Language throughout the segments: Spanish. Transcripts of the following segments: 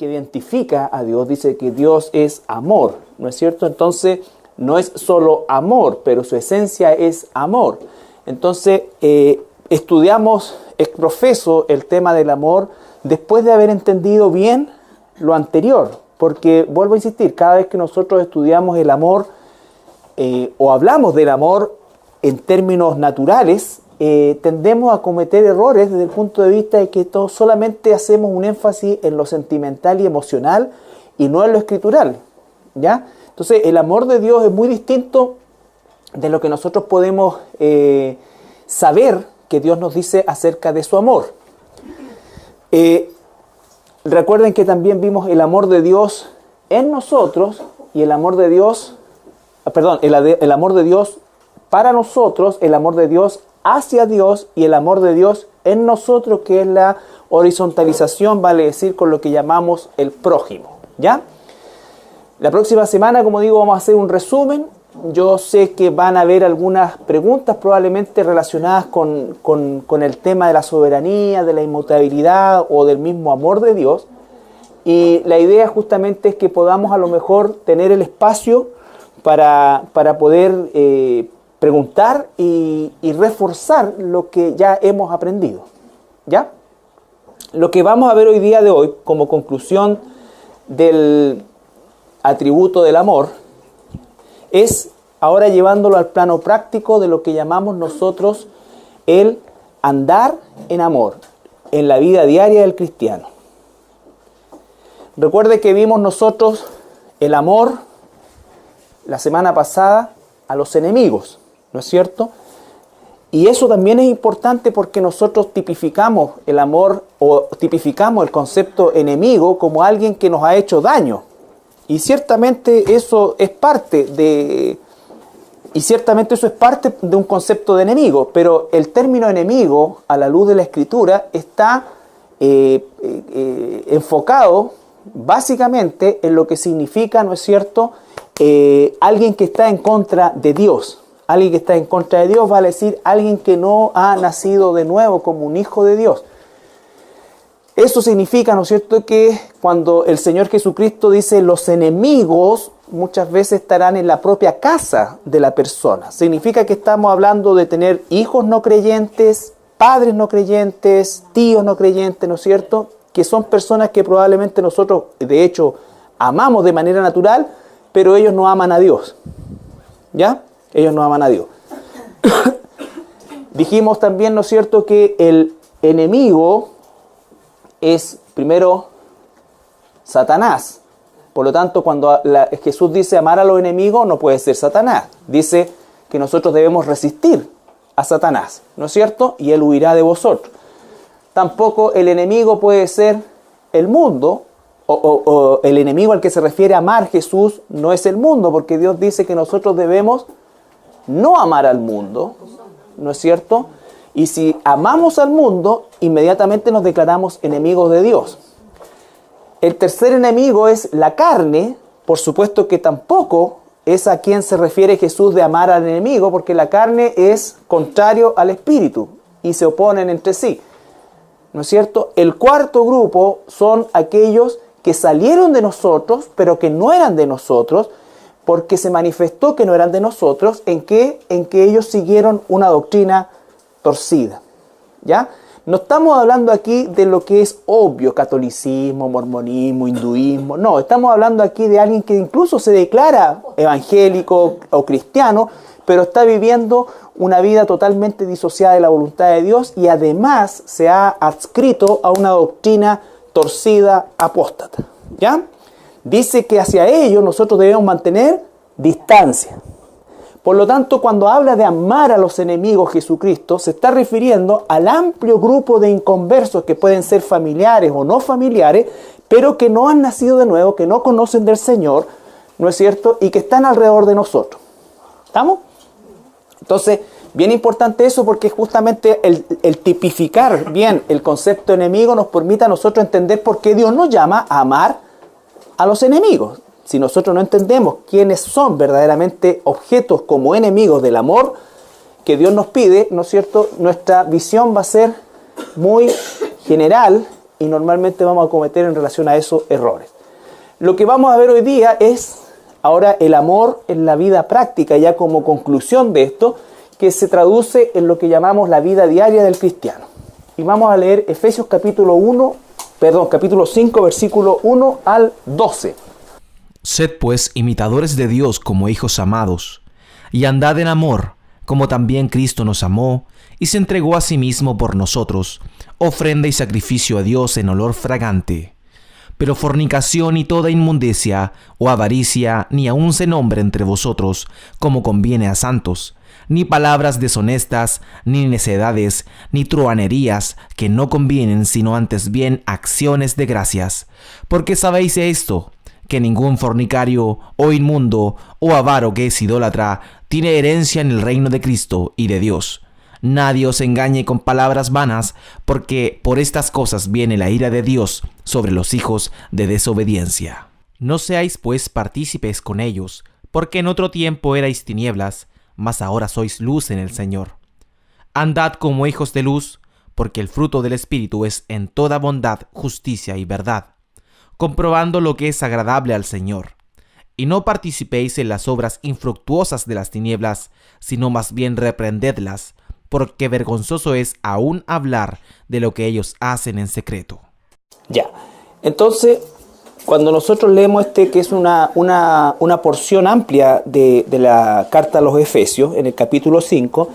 que identifica a Dios, dice que Dios es amor, ¿no es cierto? Entonces, no es solo amor, pero su esencia es amor. Entonces, estudiamos ex profeso el tema del amor después de haber entendido bien lo anterior. Porque, vuelvo a insistir, cada vez que nosotros estudiamos el amor o hablamos del amor en términos naturales, tendemos a cometer errores desde el punto de vista de que solamente hacemos un énfasis en lo sentimental y emocional y no en lo escritural, ¿ya? Entonces, el amor de Dios es muy distinto de lo que nosotros podemos saber que Dios nos dice acerca de su amor. Recuerden que también vimos el amor de Dios en nosotros y el amor de Dios, el amor de Dios para nosotros, el amor de Dios hacia Dios y el amor de Dios en nosotros, que es la horizontalización, vale decir, con lo que llamamos el prójimo, ¿ya? La próxima semana, como digo, vamos a hacer un resumen. Yo sé que van a haber algunas preguntas probablemente relacionadas con el tema de la soberanía, de la inmutabilidad o del mismo amor de Dios. Y la idea justamente es que podamos a lo mejor tener el espacio para poder preguntar y reforzar lo que ya hemos aprendido, ¿ya? Lo que vamos a ver hoy día de hoy como conclusión del atributo del amor es ahora llevándolo al plano práctico de lo que llamamos nosotros el andar en amor en la vida diaria del cristiano. Recuerde que vimos nosotros el amor la semana pasada a los enemigos, ¿no es cierto? Y eso también es importante porque nosotros tipificamos el amor o tipificamos el concepto enemigo como alguien que nos ha hecho daño. Y ciertamente eso es parte de un concepto de enemigo, pero el término enemigo, a la luz de la Escritura, está enfocado básicamente en lo que significa, ¿no es cierto?, alguien que está en contra de Dios. Alguien que está en contra de Dios vale decir alguien que no ha nacido de nuevo como un hijo de Dios. Eso significa, ¿no es cierto?, que cuando el Señor Jesucristo dice los enemigos, muchas veces estarán en la propia casa de la persona. Significa que estamos hablando de tener hijos no creyentes, padres no creyentes, tíos no creyentes, ¿no es cierto?, que son personas que probablemente nosotros, de hecho, amamos de manera natural, pero ellos no aman a Dios. ¿Ya? Ellos no aman a Dios. Dijimos también, ¿no es cierto?, que el enemigo es primero Satanás. Por lo tanto, cuando Jesús dice amar a los enemigos, no puede ser Satanás. Dice que nosotros debemos resistir a Satanás, ¿no es cierto? Y él huirá de vosotros. Tampoco el enemigo puede ser el mundo, o el enemigo al que se refiere amar Jesús no es el mundo, porque Dios dice que nosotros debemos no amar al mundo, ¿no es cierto? Y si amamos al mundo, inmediatamente nos declaramos enemigos de Dios. El tercer enemigo es la carne, por supuesto que tampoco es a quien se refiere Jesús de amar al enemigo, porque la carne es contrario al espíritu y se oponen entre sí, ¿no es cierto? El cuarto grupo son aquellos que salieron de nosotros, pero que no eran de nosotros, porque se manifestó que no eran de nosotros, en que ellos siguieron una doctrina torcida, ¿ya? No estamos hablando aquí de lo que es obvio, catolicismo, mormonismo, hinduismo, no, estamos hablando aquí de alguien que incluso se declara evangélico o cristiano, pero está viviendo una vida totalmente disociada de la voluntad de Dios y además se ha adscrito a una doctrina torcida, apóstata, ¿ya? Dice que hacia ellos nosotros debemos mantener distancia. Por lo tanto, cuando habla de amar a los enemigos Jesucristo, se está refiriendo al amplio grupo de inconversos que pueden ser familiares o no familiares, pero que no han nacido de nuevo, que no conocen del Señor, ¿no es cierto? Y que están alrededor de nosotros. ¿Estamos? Entonces, bien importante eso porque justamente el tipificar bien el concepto enemigo nos permite a nosotros entender por qué Dios nos llama a amar a los enemigos. Si nosotros no entendemos quiénes son verdaderamente objetos como enemigos del amor que Dios nos pide, ¿no es cierto?, nuestra visión va a ser muy general y normalmente vamos a cometer en relación a esos errores. Lo que vamos a ver hoy día es ahora el amor en la vida práctica, ya como conclusión de esto, que se traduce en lo que llamamos la vida diaria del cristiano. Y vamos a leer Efesios capítulo 5, versículo 1 al 12. Sed pues imitadores de Dios como hijos amados, y andad en amor, como también Cristo nos amó, y se entregó a sí mismo por nosotros, ofrenda y sacrificio a Dios en olor fragante. Pero fornicación y toda inmundicia o avaricia ni aun se nombre entre vosotros, como conviene a santos, ni palabras deshonestas, ni necedades, ni truhanerías, que no convienen, sino antes bien acciones de gracias. Porque sabéis esto, que ningún fornicario, o inmundo, o avaro que es idólatra, tiene herencia en el reino de Cristo y de Dios. Nadie os engañe con palabras vanas, porque por estas cosas viene la ira de Dios sobre los hijos de desobediencia. No seáis pues partícipes con ellos, porque en otro tiempo erais tinieblas, mas ahora sois luz en el Señor. Andad como hijos de luz, porque el fruto del Espíritu es en toda bondad, justicia y verdad, comprobando lo que es agradable al Señor. Y no participéis en las obras infructuosas de las tinieblas, sino más bien reprendedlas, porque vergonzoso es aún hablar de lo que ellos hacen en secreto. Ya, entonces, cuando nosotros leemos que es una porción amplia de la carta a los Efesios, en el capítulo 5,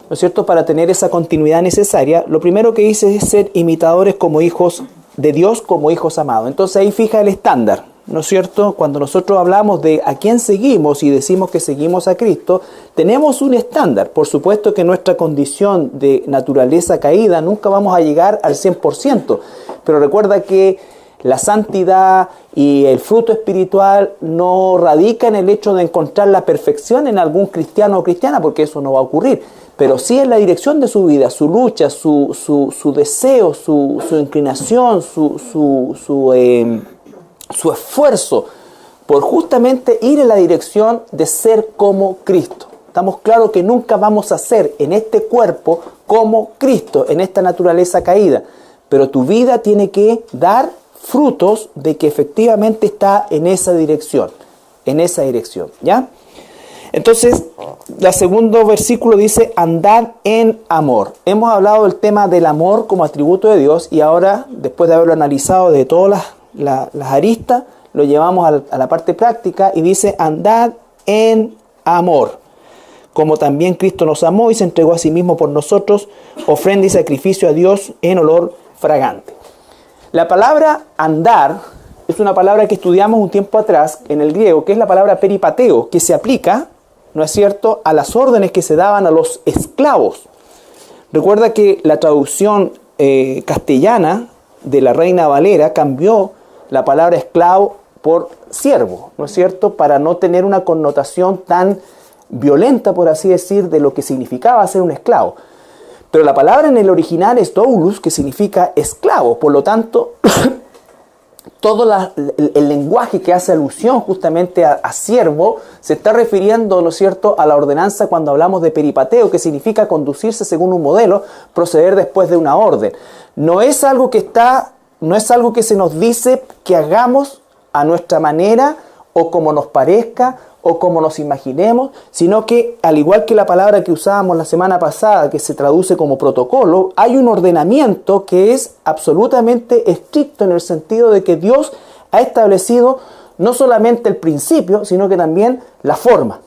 ¿no es cierto?, para tener esa continuidad necesaria, lo primero que dice es ser imitadores como hijos de Dios, como hijos amados. Entonces ahí fija el estándar, ¿no es cierto? Cuando nosotros hablamos de a quién seguimos y decimos que seguimos a Cristo, tenemos un estándar. Por supuesto que nuestra condición de naturaleza caída nunca vamos a llegar al 100%, pero recuerda que la santidad y el fruto espiritual no radica en el hecho de encontrar la perfección en algún cristiano o cristiana, porque eso no va a ocurrir, pero sí en la dirección de su vida, su lucha, su deseo, su inclinación, su esfuerzo por justamente ir en la dirección de ser como Cristo. Estamos claros que nunca vamos a ser en este cuerpo como Cristo, en esta naturaleza caída, pero tu vida tiene que dar frutos de que efectivamente está en esa dirección, ¿ya? Entonces, el segundo versículo dice, andad en amor. Hemos hablado del tema del amor como atributo de Dios y ahora, después de haberlo analizado de todas las aristas, lo llevamos a la parte práctica y dice, andad en amor, como también Cristo nos amó y se entregó a sí mismo por nosotros, ofrenda y sacrificio a Dios en olor fragante. La palabra andar es una palabra que estudiamos un tiempo atrás en el griego, que es la palabra peripateo, que se aplica, ¿no es cierto?, a las órdenes que se daban a los esclavos. Recuerda que la traducción castellana de la Reina Valera cambió la palabra esclavo por siervo, ¿no es cierto?, para no tener una connotación tan violenta, por así decir, de lo que significaba ser un esclavo. Pero la palabra en el original es doulos, que significa esclavo. Por lo tanto, todo el lenguaje que hace alusión justamente a siervo se está refiriendo, ¿no es cierto?, a la ordenanza cuando hablamos de peripateo, que significa conducirse según un modelo, proceder después de una orden. No es algo que se nos dice que hagamos a nuestra manera o como nos parezca o como nos imaginemos, sino que, al igual que la palabra que usábamos la semana pasada, que se traduce como protocolo, hay un ordenamiento que es absolutamente estricto en el sentido de que Dios ha establecido no solamente el principio, sino que también la forma,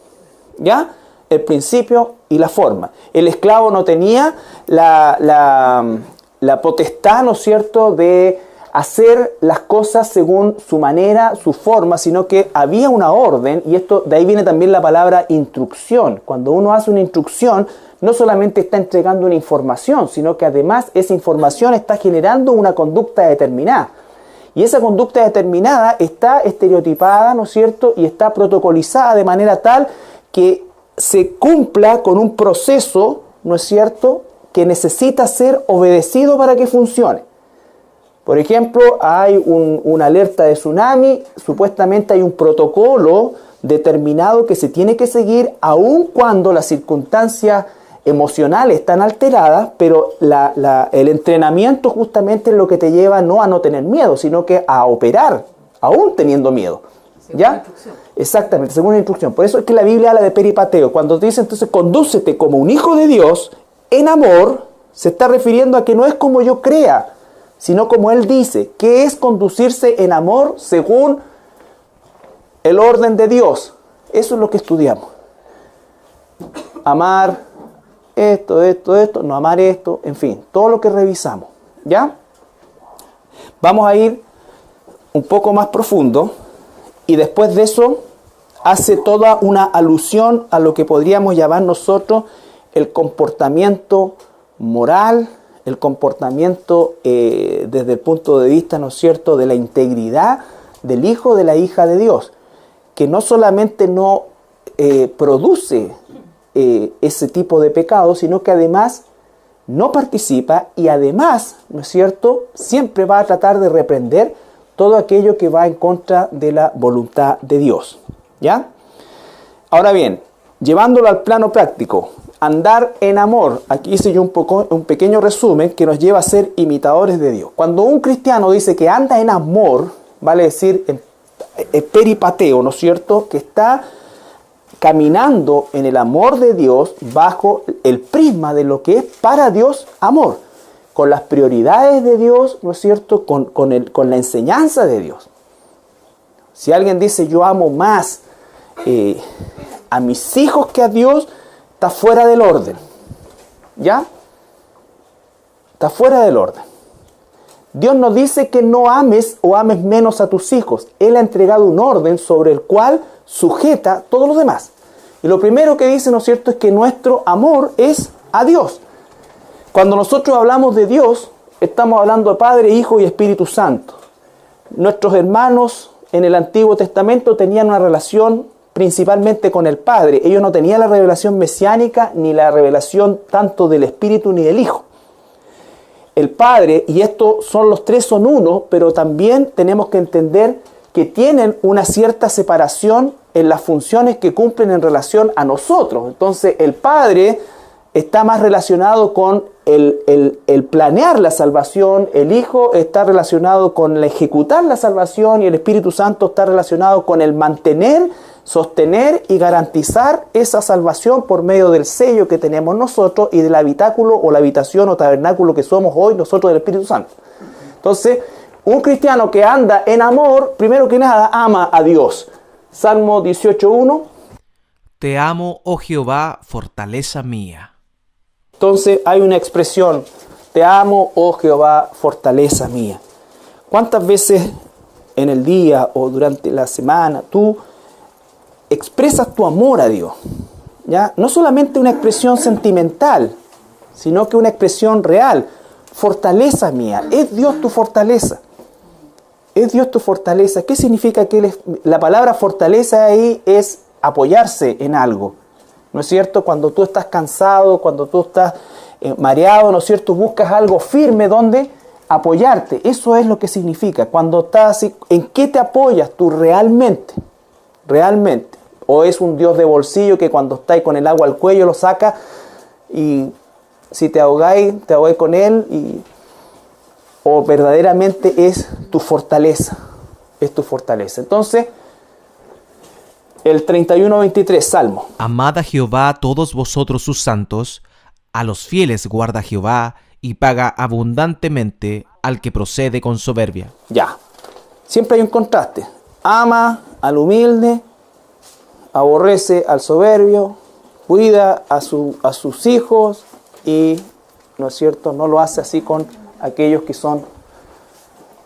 ¿ya? El principio y la forma. El esclavo no tenía la potestad, ¿no es cierto?, de hacer las cosas según su manera, su forma, sino que había una orden, y esto de ahí viene también la palabra instrucción. Cuando uno hace una instrucción, no solamente está entregando una información, sino que además esa información está generando una conducta determinada. Y esa conducta determinada está estereotipada, ¿no es cierto?, y está protocolizada de manera tal que se cumpla con un proceso, ¿no es cierto?, que necesita ser obedecido para que funcione. Por ejemplo, hay una alerta de tsunami, supuestamente hay un protocolo determinado que se tiene que seguir aun cuando las circunstancias emocionales están alteradas, pero el entrenamiento justamente es lo que te lleva no a no tener miedo, sino que a operar, aún teniendo miedo. ¿Ya? Exactamente, según la instrucción. Por eso es que la Biblia habla de peripateo. Cuando dice entonces, condúcete como un hijo de Dios en amor, se está refiriendo a que no es como yo crea, sino como Él dice, que es conducirse en amor según el orden de Dios. Eso es lo que estudiamos. Amar esto, no amar esto, en fin, todo lo que revisamos. ¿Ya? Vamos a ir un poco más profundo y después de eso hace toda una alusión a lo que podríamos llamar nosotros el comportamiento moral, el comportamiento desde el punto de vista, ¿no es cierto?, de la integridad del hijo, de la hija de Dios, que no solamente no produce ese tipo de pecado, sino que además no participa y además, ¿no es cierto?, siempre va a tratar de reprender todo aquello que va en contra de la voluntad de Dios. ¿Ya? Ahora bien, llevándolo al plano práctico, andar en amor. Aquí hice yo un pequeño resumen que nos lleva a ser imitadores de Dios. Cuando un cristiano dice que anda en amor, vale decir peripateo, ¿no es cierto?, que está caminando en el amor de Dios bajo el prisma de lo que es para Dios amor, con las prioridades de Dios, ¿no es cierto?, con la enseñanza de Dios. Si alguien dice yo amo más a mis hijos que a Dios, está fuera del orden. ¿Ya? Está fuera del orden. Dios no dice que no ames o ames menos a tus hijos. Él ha entregado un orden sobre el cual sujeta todo lo demás. Y lo primero que dice, ¿no es cierto?, es que nuestro amor es a Dios. Cuando nosotros hablamos de Dios, estamos hablando de Padre, Hijo y Espíritu Santo. Nuestros hermanos en el Antiguo Testamento tenían una relación principalmente con el Padre. Ellos no tenían la revelación mesiánica ni la revelación tanto del Espíritu ni del Hijo. El Padre, y estos son los tres son uno, pero también tenemos que entender que tienen una cierta separación en las funciones que cumplen en relación a nosotros. Entonces el Padre está más relacionado con el planear la salvación, el Hijo está relacionado con el ejecutar la salvación y el Espíritu Santo está relacionado con el mantener, sostener y garantizar esa salvación por medio del sello que tenemos nosotros y del habitáculo o la habitación o tabernáculo que somos hoy nosotros del Espíritu Santo. Entonces, un cristiano que anda en amor, primero que nada, ama a Dios. Salmo 18:1. Te amo, oh Jehová, fortaleza mía. Entonces hay una expresión, te amo, oh Jehová, fortaleza mía. ¿Cuántas veces en el día o durante la semana tú expresas tu amor a Dios? ¿Ya? No solamente una expresión sentimental, sino que una expresión real. Fortaleza mía, es Dios tu fortaleza. Es Dios tu fortaleza. ¿Qué significa que la palabra fortaleza ahí es apoyarse en algo? ¿No es cierto? Cuando tú estás cansado, cuando tú estás mareado, ¿no es cierto? Buscas algo firme donde apoyarte. Eso es lo que significa. Cuando estás así, ¿en qué te apoyas tú realmente? Realmente. O es un Dios de bolsillo que cuando estáis con el agua al cuello lo saca y si te ahogáis con él. O verdaderamente es tu fortaleza. Es tu fortaleza. Entonces, el 31:23, Salmo. Amad a Jehová todos vosotros sus santos, a los fieles guarda Jehová, y paga abundantemente al que procede con soberbia. Ya, siempre hay un contraste. Ama al humilde, aborrece al soberbio, cuida a sus hijos y, ¿no es cierto?, no lo hace así con aquellos que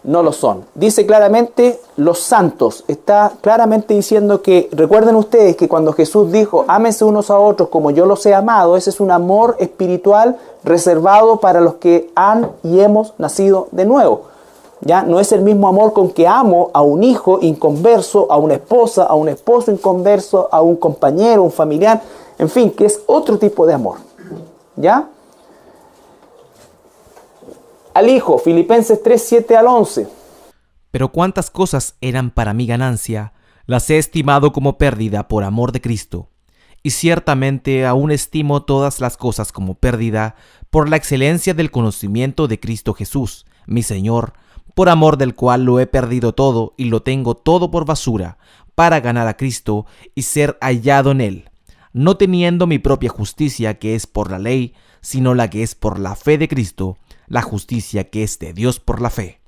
no lo son. Dice claramente los santos. Está claramente diciendo que, recuerden ustedes que cuando Jesús dijo, ámense unos a otros como yo los he amado, ese es un amor espiritual reservado para los que han y hemos nacido de nuevo. ¿Ya? No es el mismo amor con que amo a un hijo inconverso, a una esposa, a un esposo inconverso, a un compañero, un familiar, en fin, que es otro tipo de amor. ¿Ya? Al Hijo, Filipenses 3:7-11. Pero cuántas cosas eran para mi ganancia, las he estimado como pérdida por amor de Cristo. y ciertamente aún estimo todas las cosas como pérdida por la excelencia del conocimiento de Cristo Jesús, mi Señor, por amor del cual lo he perdido todo y lo tengo todo por basura, para ganar a Cristo y ser hallado en Él, no teniendo mi propia justicia que es por la ley, sino la que es por la fe de Cristo, la justicia que es de Dios por la fe,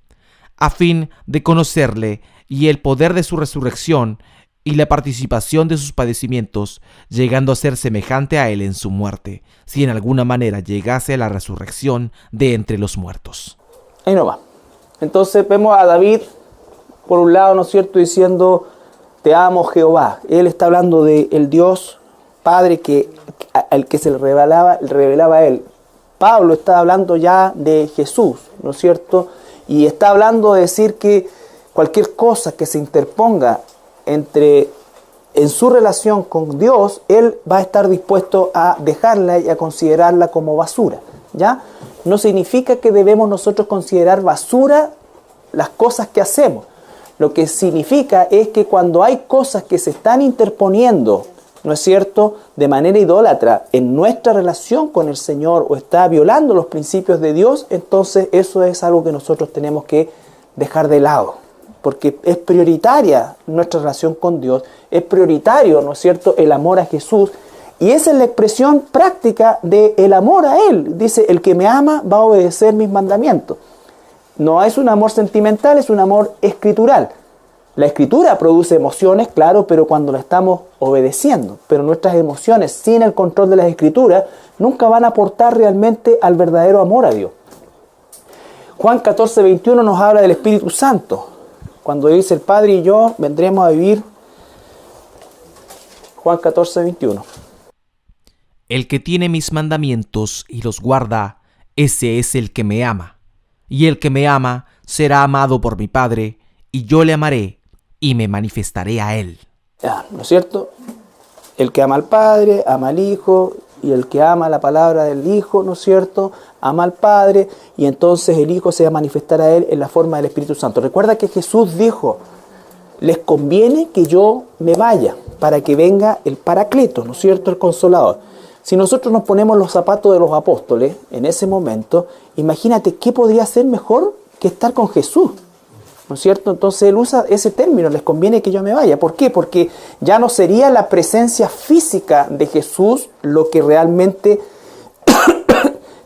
a fin de conocerle y el poder de su resurrección y la participación de sus padecimientos, llegando a ser semejante a Él en su muerte, si en alguna manera llegase a la resurrección de entre los muertos. Ahí no va. Entonces vemos a David, por un lado, ¿no es cierto?, diciendo, te amo Jehová. Él está hablando del Dios Padre al que se le revelaba a él. Pablo está hablando ya de Jesús, ¿no es cierto? Y está hablando de decir que cualquier cosa que se interponga en su relación con Dios, él va a estar dispuesto a dejarla y a considerarla como basura, ¿ya? No significa que debemos nosotros considerar basura las cosas que hacemos. Lo que significa es que cuando hay cosas que se están interponiendo, ¿no es cierto?, de manera idólatra en nuestra relación con el Señor o está violando los principios de Dios, entonces eso es algo que nosotros tenemos que dejar de lado. Porque es prioritaria nuestra relación con Dios, es prioritario, ¿no es cierto?, el amor a Jesús. Y esa es la expresión práctica del amor a Él. Dice, el que me ama va a obedecer mis mandamientos. No es un amor sentimental, es un amor escritural. La escritura produce emociones, claro, pero cuando la estamos obedeciendo. Pero nuestras emociones, sin el control de las escrituras, nunca van a aportar realmente al verdadero amor a Dios. Juan 14:21 nos habla del Espíritu Santo. Cuando dice el Padre y yo vendremos a vivir. Juan 14:21. El que tiene mis mandamientos y los guarda, ese es el que me ama. Y el que me ama será amado por mi Padre, y yo le amaré y me manifestaré a él. ¿No es cierto? El que ama al Padre, ama al Hijo, y el que ama la palabra del Hijo, ¿no es cierto?, ama al Padre, y entonces el Hijo se va a manifestar a él en la forma del Espíritu Santo. Recuerda que Jesús dijo, les conviene que yo me vaya, para que venga el Paracleto, ¿no es cierto?, el Consolador. Si nosotros nos ponemos los zapatos de los apóstoles en ese momento, imagínate qué podría ser mejor que estar con Jesús, ¿no es cierto? Entonces él usa ese término, les conviene que yo me vaya. ¿Por qué? Porque ya no sería la presencia física de Jesús lo que realmente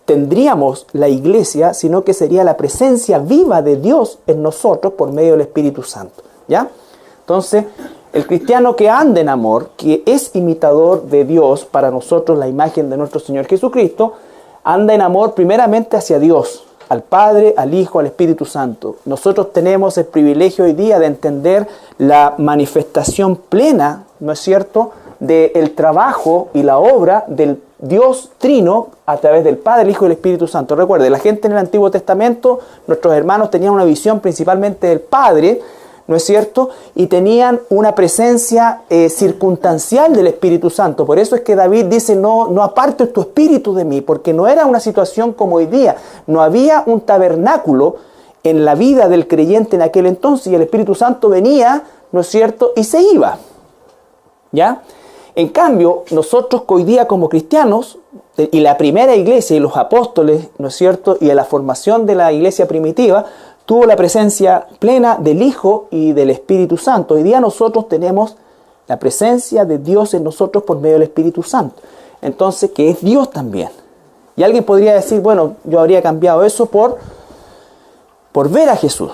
tendríamos la iglesia, sino que sería la presencia viva de Dios en nosotros por medio del Espíritu Santo, ¿ya? Entonces, el cristiano que anda en amor, que es imitador de Dios, para nosotros la imagen de nuestro Señor Jesucristo, anda en amor primeramente hacia Dios, al Padre, al Hijo, al Espíritu Santo. Nosotros tenemos el privilegio hoy día de entender la manifestación plena, ¿no es cierto?, del trabajo y la obra del Dios Trino a través del Padre, el Hijo y el Espíritu Santo. Recuerde, la gente en el Antiguo Testamento, nuestros hermanos tenían una visión principalmente del Padre, ¿no es cierto?, y tenían una presencia circunstancial del Espíritu Santo. Por eso es que David dice, no apartes tu espíritu de mí, porque no era una situación como hoy día. No había un tabernáculo en la vida del creyente en aquel entonces, y el Espíritu Santo venía, ¿no es cierto?, y se iba, ¿ya? En cambio, nosotros que hoy día como cristianos, y la primera iglesia y los apóstoles, ¿no es cierto?, y a la formación de la iglesia primitiva, tuvo la presencia plena del Hijo y del Espíritu Santo. Hoy día nosotros tenemos la presencia de Dios en nosotros por medio del Espíritu Santo. Entonces, que es Dios también. Y alguien podría decir, bueno, yo habría cambiado eso por ver a Jesús.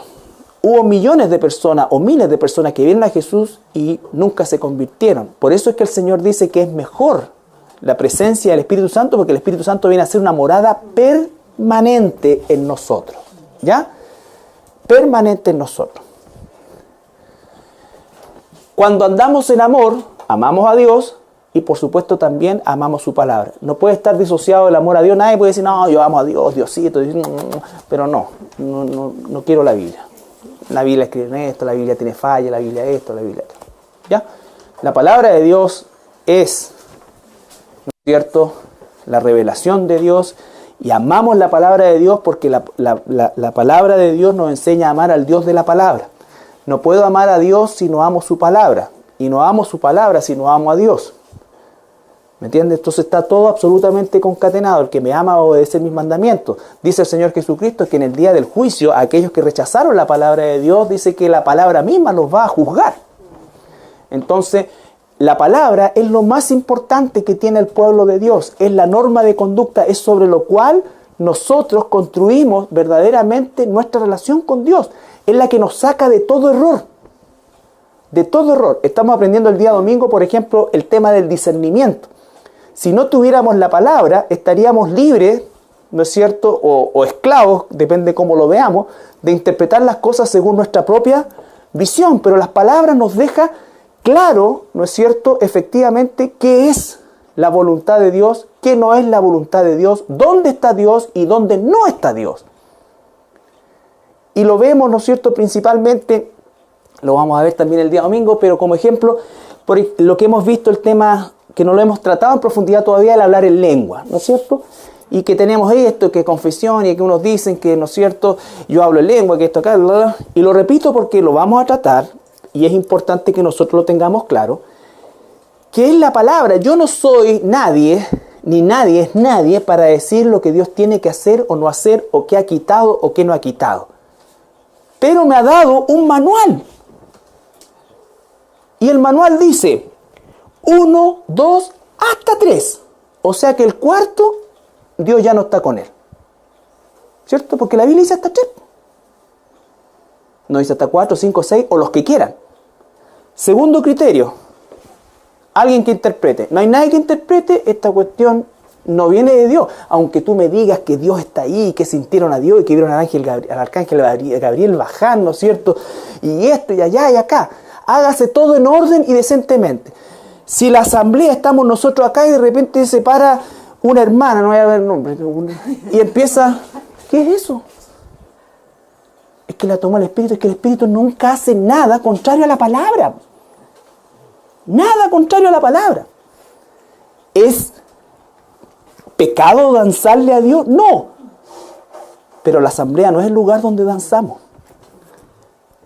Hubo millones de personas o miles de personas que vieron a Jesús y nunca se convirtieron. Por eso es que el Señor dice que es mejor la presencia del Espíritu Santo, porque el Espíritu Santo viene a ser una morada permanente en nosotros, ¿ya? Permanente en nosotros. Cuando andamos en amor, amamos a Dios y por supuesto también amamos su palabra. No puede estar disociado el amor a Dios. Nadie puede decir, no, yo amo a Dios, Diosito, pero no quiero la Biblia. La Biblia escribe en esto, la Biblia tiene falla, la Biblia esto, la Biblia esto. ¿Ya? La palabra de Dios es, ¿no es cierto?, la revelación de Dios. Y amamos la palabra de Dios porque la palabra de Dios nos enseña a amar al Dios de la palabra. No puedo amar a Dios si no amo su palabra. Y no amo su palabra si no amo a Dios. ¿Me entiendes? Entonces está todo absolutamente concatenado. El que me ama va a obedecer mis mandamientos. Dice el Señor Jesucristo que en el día del juicio, aquellos que rechazaron la palabra de Dios, dice que la palabra misma los va a juzgar. Entonces, la palabra es lo más importante que tiene el pueblo de Dios. Es la norma de conducta, es sobre lo cual nosotros construimos verdaderamente nuestra relación con Dios. Es la que nos saca de todo error. De todo error. Estamos aprendiendo el día domingo, por ejemplo, el tema del discernimiento. Si no tuviéramos la palabra, estaríamos libres, ¿no es cierto?, o esclavos, depende cómo lo veamos, de interpretar las cosas según nuestra propia visión. Pero las palabras nos dejan claro, ¿no es cierto?, efectivamente, qué es la voluntad de Dios, qué no es la voluntad de Dios, dónde está Dios y dónde no está Dios. Y lo vemos, ¿no es cierto?, principalmente, lo vamos a ver también el día domingo, pero como ejemplo, por lo que hemos visto, el tema que no lo hemos tratado en profundidad todavía, el hablar en lengua, ¿no es cierto? Y que tenemos esto, que confesión, y que unos dicen que, ¿no es cierto?, yo hablo en lengua, que esto acá, bla, bla. Y lo repito porque lo vamos a tratar, y es importante que nosotros lo tengamos claro, que es la palabra. Yo no soy nadie, ni nadie es nadie para decir lo que Dios tiene que hacer o no hacer, o qué ha quitado o qué no ha quitado. Pero me ha dado un manual. Y el manual dice 1, 2, hasta 3. O sea que el cuarto, Dios ya no está con él. ¿Cierto? Porque la Biblia dice hasta 3. No dice hasta 4, 5, 6 o los que quieran. Segundo criterio, alguien que interprete. No hay nadie que interprete, esta cuestión no viene de Dios. Aunque tú me digas que Dios está ahí, que sintieron a Dios y que vieron al arcángel Gabriel bajar, ¿no es cierto? Y esto y allá y acá. Hágase todo en orden y decentemente. Si la asamblea estamos nosotros acá y de repente se para una hermana, no voy a ver nombre, y empieza, ¿qué es eso? Es que la tomó el Espíritu, es que el Espíritu nunca hace nada contrario a la palabra. Nada contrario a la palabra. ¿Es pecado danzarle a Dios? No. Pero la asamblea no es el lugar donde danzamos.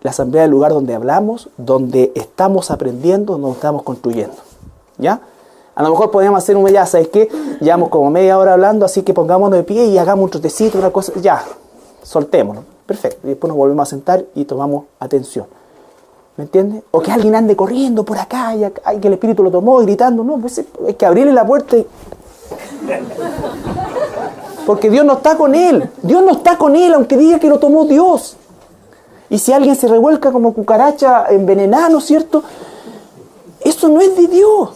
La asamblea es el lugar donde hablamos, donde estamos aprendiendo, donde estamos construyendo. ¿Ya? A lo mejor podríamos hacer ya, ¿sabes qué? Llevamos como media hora hablando, así que pongámonos de pie y hagamos un trotecito, una cosa, ya, soltémonos. Perfecto. Y después nos volvemos a sentar y tomamos atención. ¿Me entiendes? O que alguien ande corriendo por acá y que el Espíritu lo tomó y gritando. No, pues es que abrirle la puerta y... Porque Dios no está con él. Dios no está con él, aunque diga que lo tomó Dios. Y si alguien se revuelca como cucaracha envenenada, ¿no es cierto? Eso no es de Dios.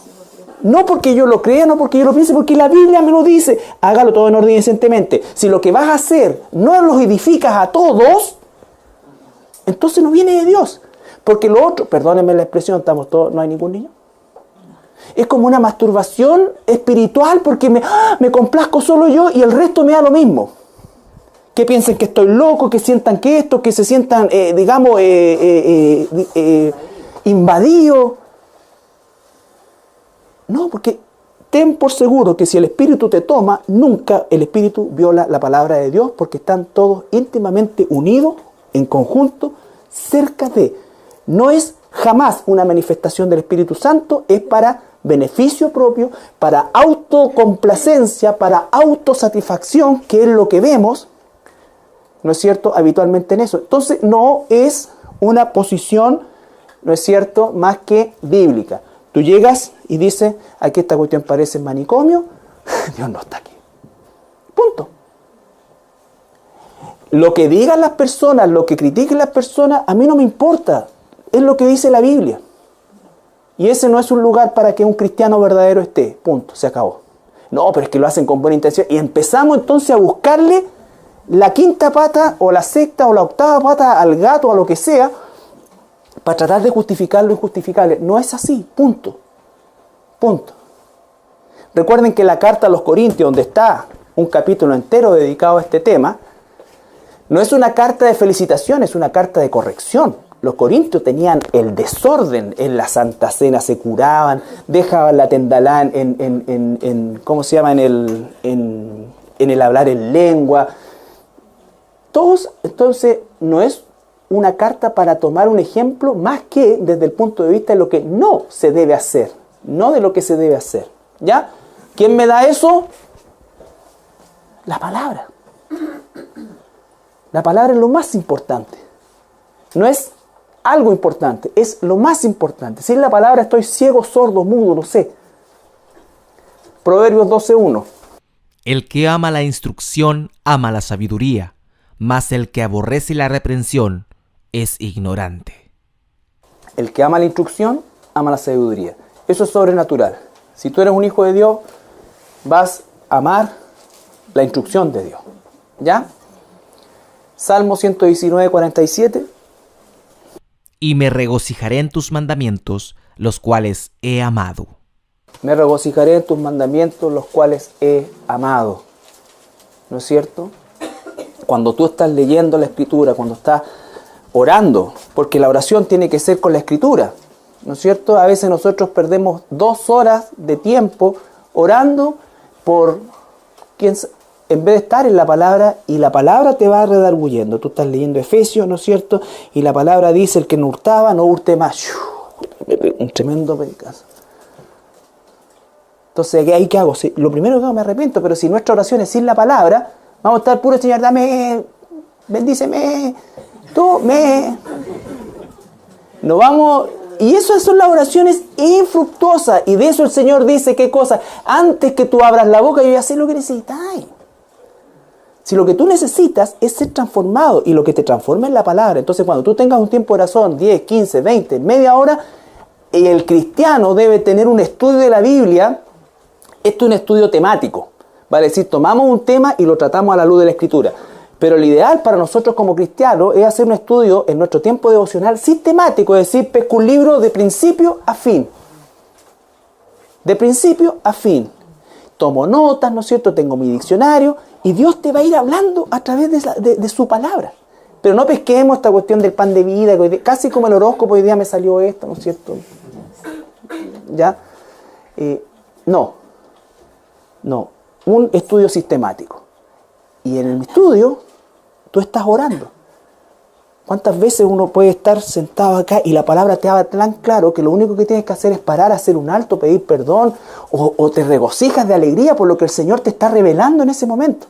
No porque yo lo crea, no porque yo lo piense, porque la Biblia me lo dice. Hágalo todo en orden y decentemente. Si lo que vas a hacer no los edificas a todos, entonces no viene de Dios. Porque lo otro, perdónenme la expresión, estamos todos, no hay ningún niño. Es como una masturbación espiritual porque me complazco solo yo y el resto me da lo mismo. Que piensen que estoy loco, que sientan que esto, que se sientan, invadidos. No, porque ten por seguro que si el Espíritu te toma, nunca el Espíritu viola la palabra de Dios, porque están todos íntimamente unidos, en conjunto, cerca de. No es jamás una manifestación del Espíritu Santo, es para beneficio propio, para autocomplacencia, para autosatisfacción, que es lo que vemos, ¿no es cierto?, habitualmente en eso. Entonces no es una posición, ¿no es cierto?, más que bíblica. Tú llegas y dices, aquí esta cuestión parece manicomio, Dios no está aquí. Punto. Lo que digan las personas, lo que critiquen las personas, a mí no me importa. Es lo que dice la Biblia. Y ese no es un lugar para que un cristiano verdadero esté. Punto. Se acabó. No, pero es que lo hacen con buena intención. Y empezamos entonces a buscarle la quinta pata o la sexta o la octava pata al gato o a lo que sea para tratar de justificar lo injustificable. No es así. Punto. Punto. Recuerden que la carta a los Corintios, donde está un capítulo entero dedicado a este tema, no es una carta de felicitación, es una carta de corrección. Los corintios tenían el desorden en la Santa Cena, se curaban, dejaban la tendalán ¿cómo se llama? En el hablar en lengua. Todos, entonces, no es una carta para tomar un ejemplo más que desde el punto de vista de lo que no se debe hacer, no de lo que se debe hacer, ¿ya? ¿Quién me da eso? La palabra. La palabra es lo más importante. No es algo importante, es lo más importante. Sin la palabra estoy ciego, sordo, mudo, no sé. Proverbios 12:1. El que ama la instrucción ama la sabiduría, mas el que aborrece la reprensión es ignorante. El que ama la instrucción ama la sabiduría. Eso es sobrenatural. Si tú eres un hijo de Dios, vas a amar la instrucción de Dios. ¿Ya? Salmo 119:47. Y me regocijaré en tus mandamientos, los cuales he amado. Me regocijaré en tus mandamientos, los cuales he amado. ¿No es cierto? Cuando tú estás leyendo la Escritura, cuando estás orando, porque la oración tiene que ser con la Escritura, ¿no es cierto? A veces nosotros perdemos 2 horas de tiempo orando por en vez de estar en la palabra, y la palabra te va redarguyendo. Tú estás leyendo Efesios, ¿no es cierto? Y la palabra dice: el que no hurtaba, no hurte más. Un tremendo pecado. Entonces, ¿ahí qué hago? Lo primero que hago, me arrepiento, pero si nuestra oración es sin la palabra, vamos a estar puro: Señor, dame, bendíceme, tú, no vamos. Y esas son las oraciones infructuosas. Y de eso el Señor dice: ¿qué cosa? Antes que tú abras la boca, yo ya sé lo que necesitas. Si lo que tú necesitas es ser transformado, y lo que te transforma es la palabra. Entonces, cuando tú tengas un tiempo de oración, 10, 15, 20, media hora, el cristiano debe tener un estudio de la Biblia. Esto es un estudio temático. Vale decir, tomamos un tema y lo tratamos a la luz de la Escritura. Pero lo ideal para nosotros como cristianos es hacer un estudio en nuestro tiempo devocional sistemático, es decir, pesco un libro de principio a fin. De principio a fin. Tomo notas, ¿no es cierto? Tengo mi diccionario, y Dios te va a ir hablando a través de su palabra. Pero no pesquemos esta cuestión del pan de vida, casi como el horóscopo: hoy día me salió esto, ¿no es cierto? ¿Ya? No. Un estudio sistemático. Y en el estudio, tú estás orando. ¿Cuántas veces uno puede estar sentado acá y la palabra te habla tan claro que lo único que tienes que hacer es parar, hacer un alto, pedir perdón, o te regocijas de alegría por lo que el Señor te está revelando en ese momento?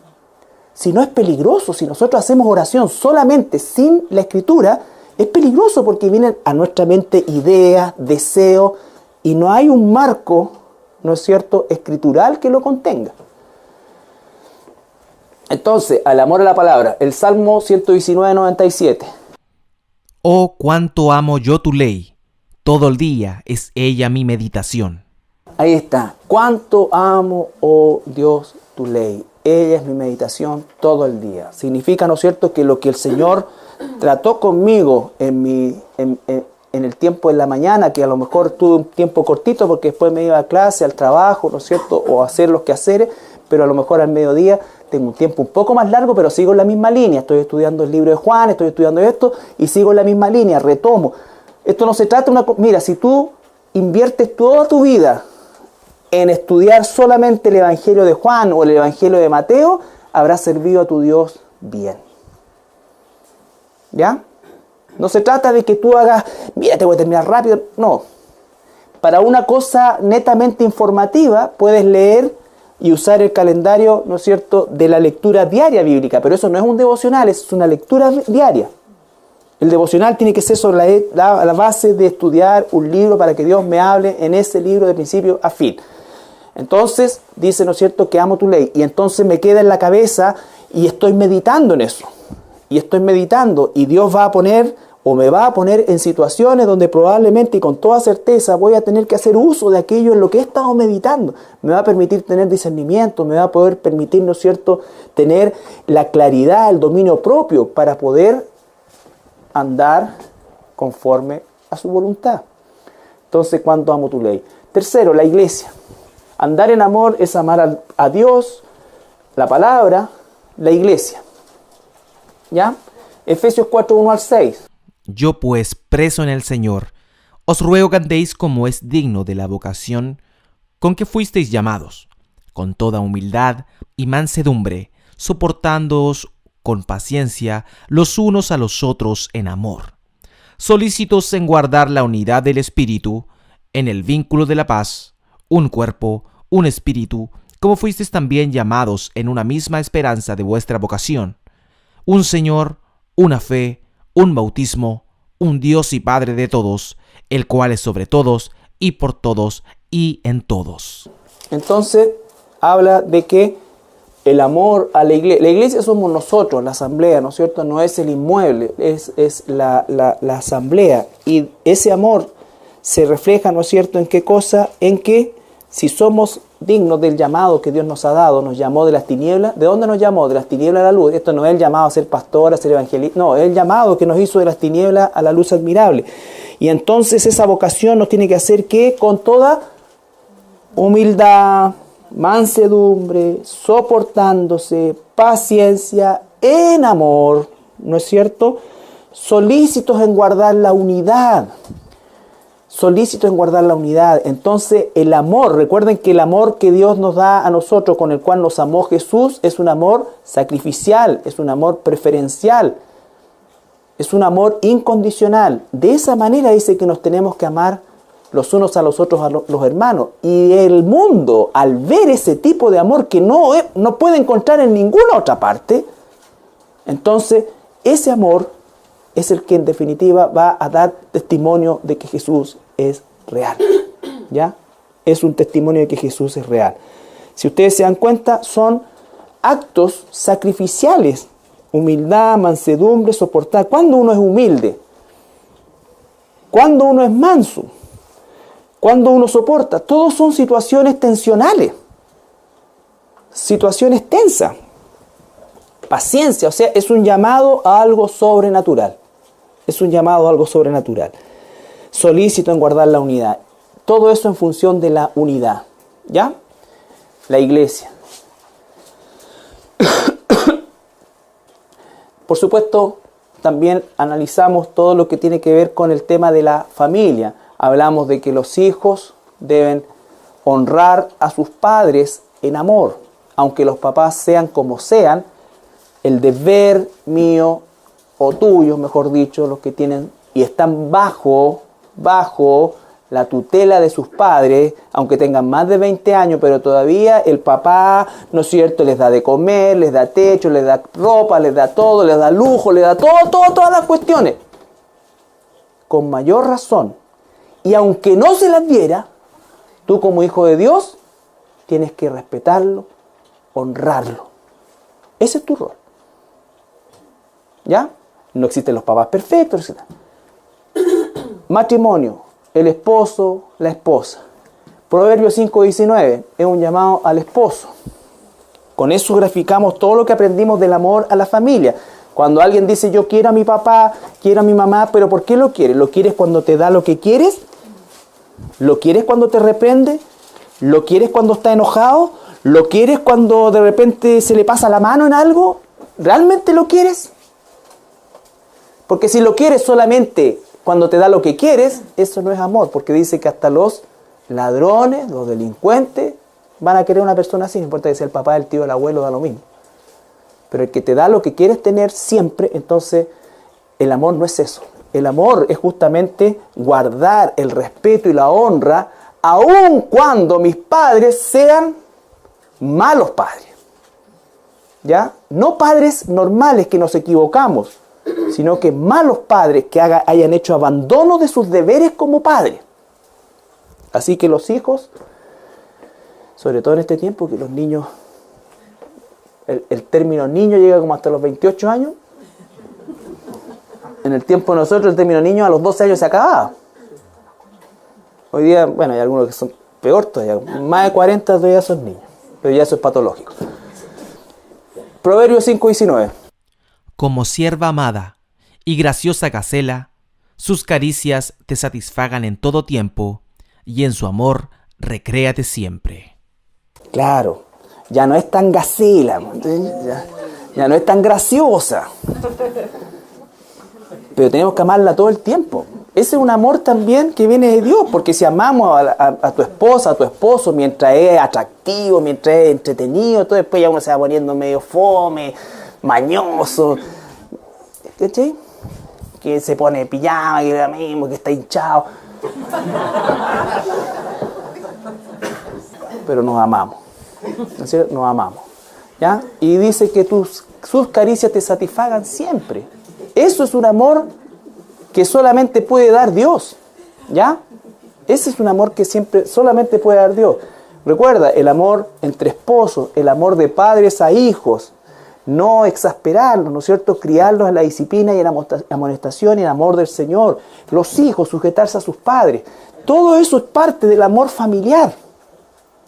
Si no, es peligroso. Si nosotros hacemos oración solamente sin la Escritura, es peligroso, porque vienen a nuestra mente ideas, deseos, y no hay un marco, ¿no es cierto?, escritural que lo contenga. Entonces, al amor a la palabra, el Salmo 119:97. Oh, cuánto amo yo tu ley, todo el día es ella mi meditación. Ahí está. Cuánto amo, oh Dios, tu ley. Ella es mi meditación todo el día. Significa, ¿no es cierto?, que lo que el Señor trató conmigo en el tiempo de la mañana, que a lo mejor tuve un tiempo cortito porque después me iba a clase, al trabajo, ¿no es cierto?, o a hacer los quehaceres, pero a lo mejor al mediodía tengo un tiempo un poco más largo, pero sigo en la misma línea. Estoy estudiando el libro de Juan, estoy estudiando esto, y sigo en la misma línea, retomo. Esto no se trata de Mira, si tú inviertes toda tu vida en estudiar solamente el Evangelio de Juan o el Evangelio de Mateo, habrás servido a tu Dios bien. ¿Ya? No se trata de que tú hagas: mira, te voy a terminar rápido. No. Para una cosa netamente informativa, puedes leer y usar el calendario, ¿no es cierto?, de la lectura diaria bíblica. Pero eso no es un devocional, es una lectura diaria. El devocional tiene que ser sobre la base de estudiar un libro para que Dios me hable en ese libro de principio a fin. Entonces, dice, ¿no es cierto?, que amo tu ley. Y entonces me queda en la cabeza y estoy meditando en eso. Y estoy meditando, y Dios va a poner, o me va a poner en situaciones donde probablemente y con toda certeza voy a tener que hacer uso de aquello en lo que he estado meditando. Me va a permitir tener discernimiento, me va a poder permitir, ¿no es cierto?, tener la claridad, el dominio propio para poder andar conforme a su voluntad. Entonces, ¿cuánto amo tu ley? Tercero, la iglesia. Andar en amor es amar a Dios, la palabra, la iglesia. ¿Ya? Efesios 4:1-6. Yo pues, preso en el Señor, os ruego que andéis como es digno de la vocación con que fuisteis llamados, con toda humildad y mansedumbre, soportándoos con paciencia los unos a los otros en amor, solícitos en guardar la unidad del Espíritu, en el vínculo de la paz, un cuerpo, un espíritu, como fuisteis también llamados en una misma esperanza de vuestra vocación, un Señor, una fe, un bautismo, un Dios y Padre de todos, el cual es sobre todos y por todos y en todos. Entonces, habla de que el amor a la iglesia somos nosotros, la asamblea, ¿no es cierto? No es el inmueble, es la asamblea. Y ese amor se refleja, ¿no es cierto?, ¿en qué cosa? En que si somos dignos del llamado que Dios nos ha dado, nos llamó de las tinieblas. ¿De dónde nos llamó? De las tinieblas a la luz. Esto no es el llamado a ser pastor, a ser evangelista. No, es el llamado que nos hizo de las tinieblas a la luz admirable. Y entonces esa vocación nos tiene que hacer que con toda humildad, mansedumbre, soportándose, paciencia, en amor, ¿no es cierto?, solícitos en guardar la unidad. Solícitos en guardar la unidad. Entonces el amor, recuerden que el amor que Dios nos da a nosotros, con el cual nos amó Jesús, es un amor sacrificial, es un amor preferencial, es un amor incondicional. De esa manera dice que nos tenemos que amar los unos a los otros, a los hermanos. Y el mundo, al ver ese tipo de amor que no puede encontrar en ninguna otra parte, entonces ese amor es el que en definitiva va a dar testimonio de que Jesús es real. ¿Ya? Es un testimonio de que Jesús es real. Si ustedes se dan cuenta, son actos sacrificiales. Humildad, mansedumbre, soportar. ¿Cuándo uno es humilde? ¿Cuándo uno es manso? ¿Cuándo uno soporta? Todos son situaciones tensionales. Situaciones tensas. Paciencia, o sea, es un llamado a algo sobrenatural. Es un llamado a algo sobrenatural. Solícito en guardar la unidad. Todo eso en función de la unidad. ¿Ya? La iglesia. Por supuesto, también analizamos todo lo que tiene que ver con el tema de la familia. Hablamos de que los hijos deben honrar a sus padres en amor. Aunque los papás sean como sean, el deber mío o tuyo, mejor dicho, los que tienen y están bajo la tutela de sus padres, aunque tengan más de 20 años, pero todavía el papá, ¿no es cierto?, les da de comer, les da techo, les da ropa, les da todo, les da lujo, les da todas las cuestiones. Con mayor razón. Y aunque no se las diera, tú como hijo de Dios tienes que respetarlo, honrarlo. Ese es tu rol. ¿Ya? No existen los papás perfectos, etc. Matrimonio, el esposo, la esposa. Proverbios 5:19 es un llamado al esposo. Con eso graficamos todo lo que aprendimos del amor a la familia. Cuando alguien dice yo quiero a mi papá, quiero a mi mamá, pero ¿por qué lo quieres? ¿Lo quieres cuando te da lo que quieres? ¿Lo quieres cuando te reprende? ¿Lo quieres cuando está enojado? ¿Lo quieres cuando de repente se le pasa la mano en algo? ¿Realmente lo quieres? Porque si lo quieres solamente cuando te da lo que quieres, eso no es amor, porque dice que hasta los ladrones, los delincuentes, van a querer a una persona así, no importa que sea el papá, el tío, el abuelo, da lo mismo. Pero el que te da lo que quieres tener siempre, entonces el amor no es eso. El amor es justamente guardar el respeto y la honra, aun cuando mis padres sean malos padres. ¿Ya? No padres normales que nos equivocamos, sino que malos padres que hayan hecho abandono de sus deberes como padres. Así que los hijos, sobre todo en este tiempo que los niños, el término niño llega como hasta los 28 años. En el tiempo de nosotros el término niño a los 12 años se acababa. Hoy día, bueno, hay algunos que son peor todavía, más de 40 todavía son niños, pero ya eso es patológico. Proverbios 5:19. Como sierva amada y graciosa gacela, sus caricias te satisfagan en todo tiempo, y en su amor recréate siempre. Claro, ya no es tan gacela, ya no es tan graciosa. Pero tenemos que amarla todo el tiempo. Ese es un amor también que viene de Dios, porque si amamos a tu esposa, a tu esposo, mientras es atractivo, mientras es entretenido, todo después ya uno se va poniendo medio fome, mañoso, ¿cachai? Que se pone pijama, que es lo mismo, que está hinchado. pero nos amamos. ¿No es cierto? Nos amamos. ¿Ya? Y dice que sus caricias te satisfagan siempre. Eso es un amor que solamente puede dar Dios. ¿Ya? Ese es un amor que siempre solamente puede dar Dios. Recuerda, el amor entre esposos, el amor de padres a hijos, no exasperarlos, ¿no es cierto? Criarlos en la disciplina y en la amonestación y en el amor del Señor. Los hijos, sujetarse a sus padres. Todo eso es parte del amor familiar.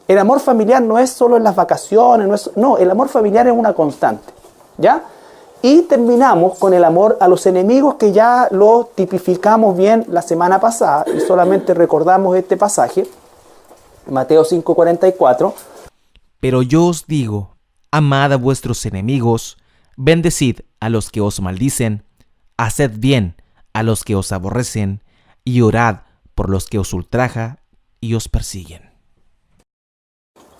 El amor familiar no es solo en las vacaciones, no, el amor familiar es una constante. ¿Ya? Y terminamos con el amor a los enemigos, que ya lo tipificamos bien la semana pasada y solamente recordamos este pasaje, Mateo 5:44. Pero yo os digo, amad a vuestros enemigos, bendecid a los que os maldicen, haced bien a los que os aborrecen, y orad por los que os ultrajan y os persiguen.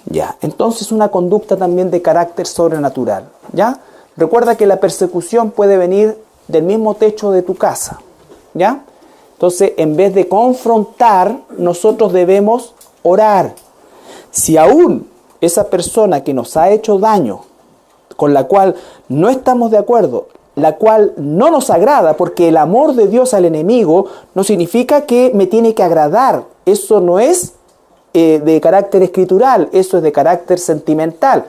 Ya, entonces una conducta también de carácter sobrenatural. ¿Ya? Recuerda que la persecución puede venir del mismo techo de tu casa. ¿Ya? Entonces, en vez de confrontar, nosotros debemos orar. Si aún esa persona que nos ha hecho daño, con la cual no estamos de acuerdo, la cual no nos agrada, porque el amor de Dios al enemigo no significa que me tiene que agradar. Eso no es de carácter escritural, eso es de carácter sentimental.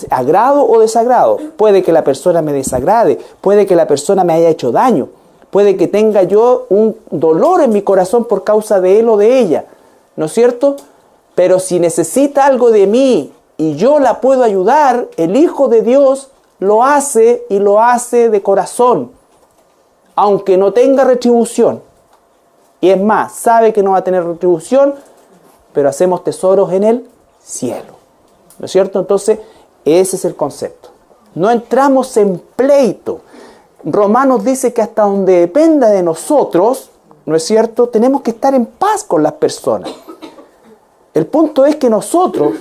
Agrado o desagrado. Puede que la persona me desagrade, puede que la persona me haya hecho daño, puede que tenga yo un dolor en mi corazón por causa de él o de ella, ¿no es cierto? Pero si necesita algo de mí y yo la puedo ayudar, el Hijo de Dios lo hace, y lo hace de corazón, aunque no tenga retribución. Y es más, sabe que no va a tener retribución, pero hacemos tesoros en el cielo, ¿no es cierto? Entonces, ese es el concepto. No entramos en pleito. Romanos dice que hasta donde dependa de nosotros, ¿no es cierto?, tenemos que estar en paz con las personas. El punto es que nosotros,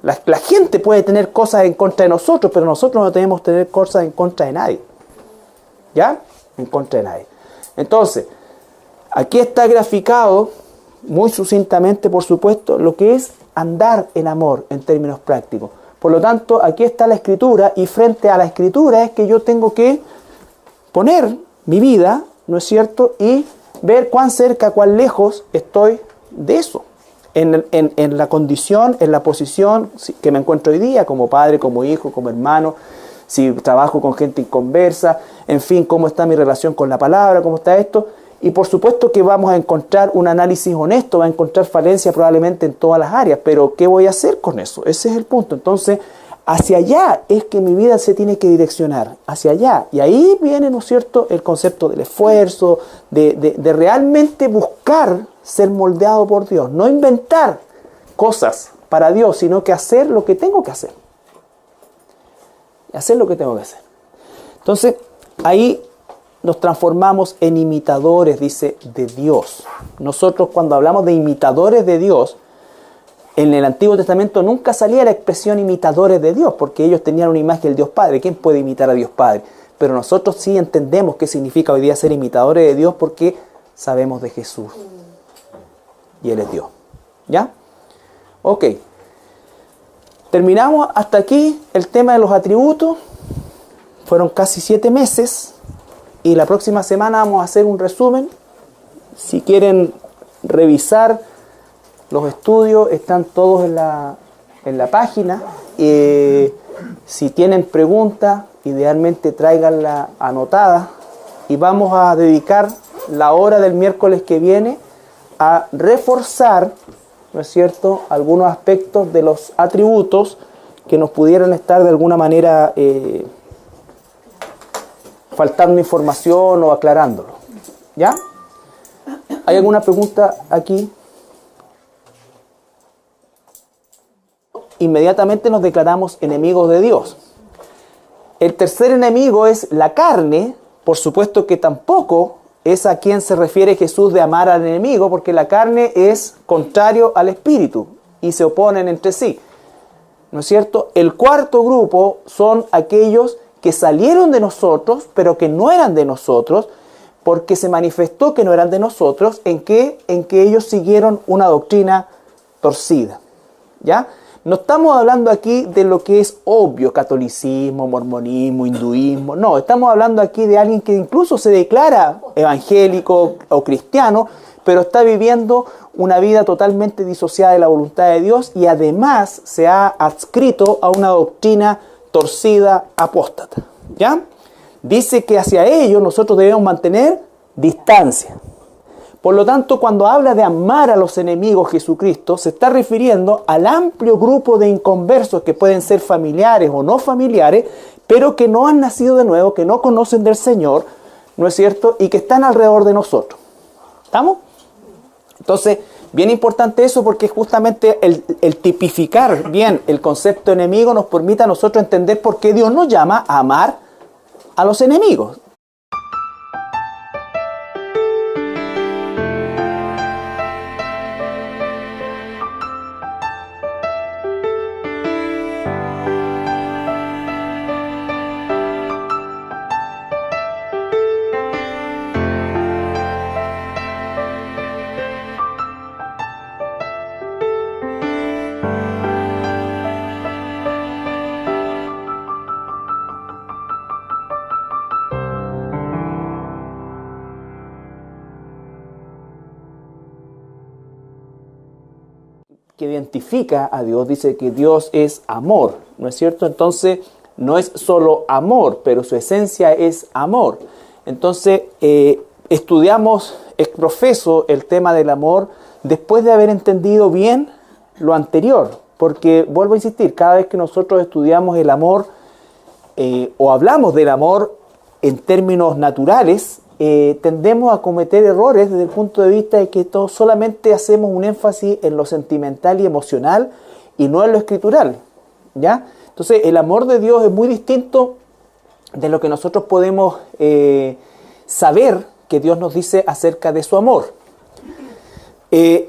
la gente puede tener cosas en contra de nosotros, pero nosotros no tenemos que tener cosas en contra de nadie. ¿Ya? En contra de nadie. Entonces, aquí está graficado, muy sucintamente, por supuesto, lo que es andar en amor en términos prácticos. Por lo tanto, aquí está la Escritura, y frente a la Escritura es que yo tengo que poner mi vida, ¿no es cierto?, y ver cuán cerca, cuán lejos estoy de eso. En la condición, en la posición que me encuentro hoy día, como padre, como hijo, como hermano, si trabajo con gente inconversa, en fin, cómo está mi relación con la palabra, cómo está esto. Y por supuesto que vamos a encontrar un análisis honesto, va a encontrar falencia probablemente en todas las áreas, pero ¿qué voy a hacer con eso? Ese es el punto. Entonces, hacia allá es que mi vida se tiene que direccionar, hacia allá. Y ahí viene, ¿no es cierto?, el concepto del esfuerzo, de realmente buscar ser moldeado por Dios. No inventar cosas para Dios, sino que hacer lo que tengo que hacer. Hacer lo que tengo que hacer. Entonces, ahí nos transformamos en imitadores, dice, de Dios. Nosotros, cuando hablamos de imitadores de Dios, en el Antiguo Testamento nunca salía la expresión imitadores de Dios, porque ellos tenían una imagen del Dios Padre. ¿Quién puede imitar a Dios Padre? Pero nosotros sí entendemos qué significa hoy día ser imitadores de Dios, porque sabemos de Jesús. Y Él es Dios. ¿Ya? Ok. Terminamos hasta aquí el tema de los atributos. Fueron casi 7 meses. Y la próxima semana vamos a hacer un resumen. Si quieren revisar los estudios, están todos en la página. Si tienen preguntas, idealmente tráiganla anotada. Y vamos a dedicar la hora del miércoles que viene a reforzar, ¿no es cierto?, algunos aspectos de los atributos que nos pudieran estar de alguna manera faltando información o aclarándolo. ¿Ya? ¿Hay alguna pregunta aquí? Inmediatamente nos declaramos enemigos de Dios. El tercer enemigo es la carne. Por supuesto que tampoco es a quien se refiere Jesús de amar al enemigo, porque la carne es contrario al espíritu y se oponen entre sí. ¿No es cierto? El cuarto grupo son aquellos que salieron de nosotros, pero que no eran de nosotros, porque se manifestó que no eran de nosotros, en que ellos siguieron una doctrina torcida. ¿ya? No estamos hablando aquí de lo que es obvio, catolicismo, mormonismo, hinduismo. No, estamos hablando aquí de alguien que incluso se declara evangélico o cristiano, pero está viviendo una vida totalmente disociada de la voluntad de Dios y además se ha adscrito a una doctrina torcida, apóstata, ¿ya? Dice que hacia ellos nosotros debemos mantener distancia. Por lo tanto, cuando habla de amar a los enemigos Jesucristo, se está refiriendo al amplio grupo de inconversos que pueden ser familiares o no familiares, pero que no han nacido de nuevo, que no conocen del Señor, ¿no es cierto? Y que están alrededor de nosotros. ¿Estamos? Entonces, bien importante eso porque justamente el tipificar bien el concepto enemigo nos permite a nosotros entender por qué Dios nos llama a amar a los enemigos. Que identifica a Dios, dice que Dios es amor, ¿no es cierto? Entonces, no es solo amor, pero su esencia es amor. Entonces, estudiamos ex profeso el tema del amor después de haber entendido bien lo anterior, porque, vuelvo a insistir, cada vez que nosotros estudiamos el amor o hablamos del amor en términos naturales, tendemos a cometer errores desde el punto de vista de que solamente hacemos un énfasis en lo sentimental y emocional y no en lo escritural, ¿ya? Entonces el amor de Dios es muy distinto de lo que nosotros podemos saber que Dios nos dice acerca de su amor. Y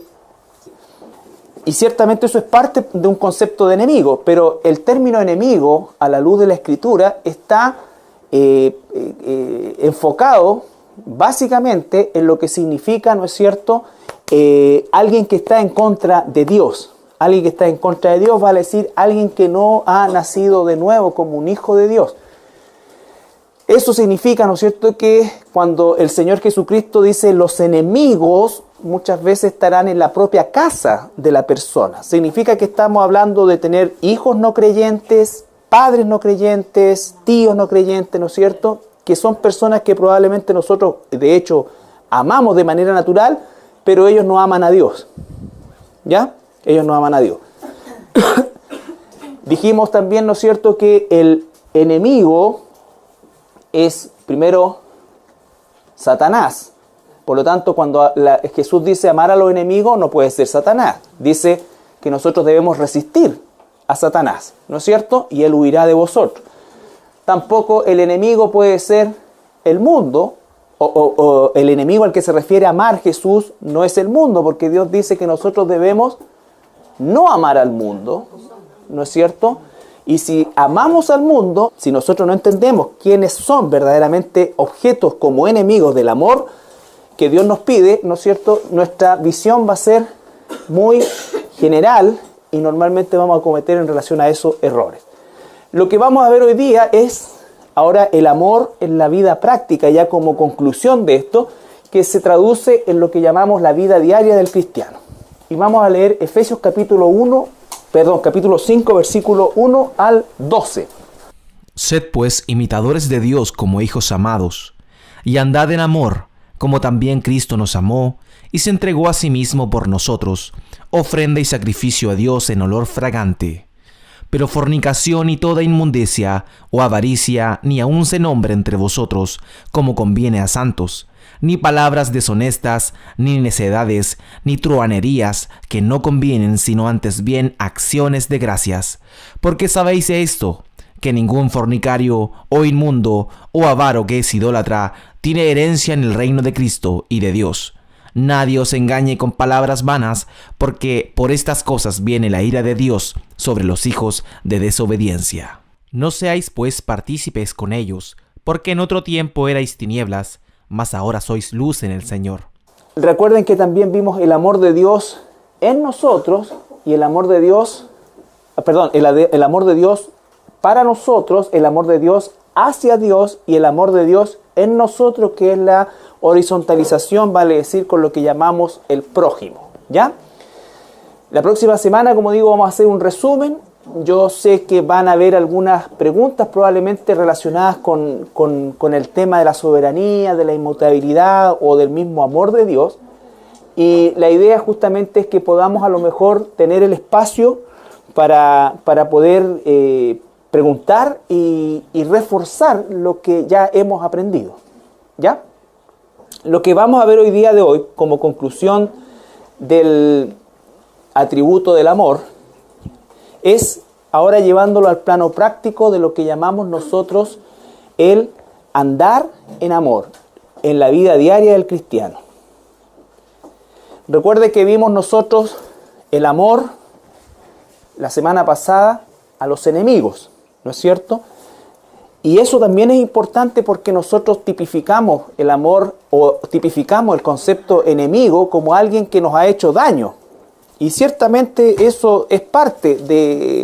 ciertamente eso es parte de un concepto de enemigo, pero el término enemigo a la luz de la escritura está enfocado básicamente en lo que significa, ¿no es cierto?, alguien que está en contra de Dios. Alguien que está en contra de Dios vale decir alguien que no ha nacido de nuevo como un hijo de Dios. Eso significa, ¿no es cierto?, que cuando el Señor Jesucristo dice los enemigos, muchas veces estarán en la propia casa de la persona. Significa que estamos hablando de tener hijos no creyentes, padres no creyentes, tíos no creyentes, ¿no es cierto?, que son personas que probablemente nosotros, de hecho, amamos de manera natural, pero ellos no aman a Dios. ¿Ya? Ellos no aman a Dios. Dijimos también, ¿no es cierto?, que el enemigo es, primero, Satanás. Por lo tanto, cuando Jesús dice amar a los enemigos, no puede ser Satanás. Dice que nosotros debemos resistir a Satanás, ¿no es cierto? Y él huirá de vosotros. Tampoco el enemigo puede ser el mundo, o el enemigo al que se refiere amar Jesús no es el mundo, porque Dios dice que nosotros debemos no amar al mundo, ¿no es cierto? Y si amamos al mundo, si nosotros no entendemos quiénes son verdaderamente objetos como enemigos del amor que Dios nos pide, ¿no es cierto?, nuestra visión va a ser muy general y normalmente vamos a cometer en relación a esos errores. Lo que vamos a ver hoy día es ahora el amor en la vida práctica, ya como conclusión de esto, que se traduce en lo que llamamos la vida diaria del cristiano. Y vamos a leer Efesios capítulo 5, versículo 1 al 12. Sed pues imitadores de Dios como hijos amados, y andad en amor, como también Cristo nos amó, y se entregó a sí mismo por nosotros, ofrenda y sacrificio a Dios en olor fragante. Pero fornicación y toda inmundicia o avaricia ni aun se nombre entre vosotros, como conviene a santos, ni palabras deshonestas, ni necedades, ni truhanerías, que no convienen, sino antes bien acciones de gracias. Porque sabéis esto, que ningún fornicario, o inmundo, o avaro que es idólatra, tiene herencia en el reino de Cristo y de Dios. Nadie os engañe con palabras vanas, porque por estas cosas viene la ira de Dios sobre los hijos de desobediencia. No seáis pues partícipes con ellos, porque en otro tiempo erais tinieblas, mas ahora sois luz en el Señor. Recuerden que también vimos el amor de Dios en nosotros y el amor de Dios, el amor de Dios para nosotros, el amor de Dios hacia Dios y el amor de Dios en nosotros, que es la horizontalización, vale decir, con lo que llamamos el prójimo, ¿ya? La próxima semana, como digo, vamos a hacer un resumen. Yo sé que van a haber algunas preguntas probablemente relacionadas con el tema de la soberanía, de la inmutabilidad o del mismo amor de Dios. Y la idea justamente es que podamos a lo mejor tener el espacio para poder preguntar y reforzar lo que ya hemos aprendido, ¿ya? Lo que vamos a ver hoy día de hoy, como conclusión del atributo del amor, es ahora llevándolo al plano práctico de lo que llamamos nosotros el andar en amor, en la vida diaria del cristiano. Recuerde que vimos nosotros el amor la semana pasada a los enemigos, ¿no es cierto? Y eso también es importante porque nosotros tipificamos el amor o tipificamos el concepto enemigo como alguien que nos ha hecho daño. Y ciertamente eso es parte de